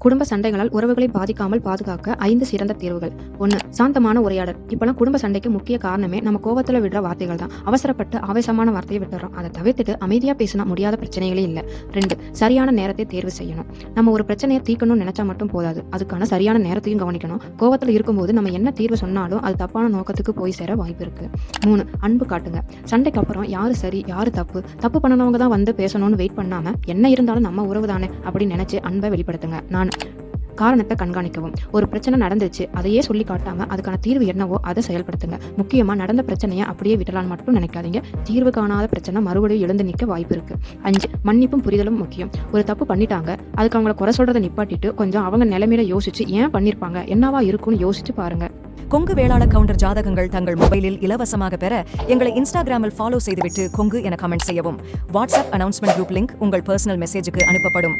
குடும்ப சண்டைகளால் உறவுகளை பாதிக்காமல் பாதுகாக்க 5 சிறந்த தீர்வுகள். 1. சாந்தமான உரையாடல். இப்பெல்லாம் குடும்ப சண்டைக்கு முக்கிய காரணமே நம்ம கோவத்துல விடுற வார்த்தைகள் தான். அவசரப்பட்டு ஆவேசமான வார்த்தையை விட்டுறோம். அதை தவிர்த்துட்டு அமைதியா பேசினா முடியாத பிரச்சனைகளே இல்லை. 2. சரியான நேரத்தை தேர்வு செய்யணும். நம்ம ஒரு பிரச்சனையை தீர்க்கணும்னு நினைச்சா மட்டும் போதாது, அதுக்கான சரியான நேரத்தையும் கவனிக்கணும். கோவத்துல இருக்கும்போது நம்ம என்ன தீர்வு சொன்னாலும் அது தப்பான நோக்கத்துக்கு போய் சேர வாய்ப்பு இருக்கு. 3. அன்பு காட்டுங்க. சண்டைக்கு அப்புறம் யாரு சரி யாரு தப்பு பண்ணனவங்க தான் வந்து பேசணும்னு வெயிட் பண்ணாம என்ன இருந்தாலும் நம்ம உறவு தானே அப்படின்னு நினைச்சு அன்பை வெளிப்படுத்துங்க. காரணத்தை கண்காணிக்கவும். ஒரு பிரச்சனை நடந்துச்சு, அதையே சொல்லி காட்டாம அதுக்கான தீர்வு என்னவோ அதை செயல்படுத்துங்க. முக்கியமா நடந்த பிரச்சனையை அப்படியே விடலான்னு மட்டும் நினைக்காதீங்க. தீர்வு காணாத பிரச்சனை மறுபடியும் எழுந்து நிற்க வாய்ப்பு இருக்கு. 5. மன்னிப்பும் புரிதலும் முக்கியம். ஒரு தப்பு பண்ணிட்டாங்க, அதுக்கு அவங்கள குறை சொல்றதை நிப்பாட்டிட்டு கொஞ்சம் அவங்க நிலைமையில யோசிச்சு ஏன் பண்ணிருப்பாங்க, என்னவா இருக்கும்னு யோசிச்சு பாருங்க. கொங்கு வேளாள கவுண்டர் ஜாதகங்கள் தங்கள் மொபைலில் இலவசமாக பெற எங்களை இன்ஸ்டாகிராமில் ஃபாலோ செய்துவிட்டு கொங்கு என கமெண்ட் செய்யவும். வாட்ஸ்அப் அனௌன்ஸ்மெண்ட் குரூப் லிங்க் உங்கள் பர்சனல் மெசேஜுக்கு அனுப்பப்படும்.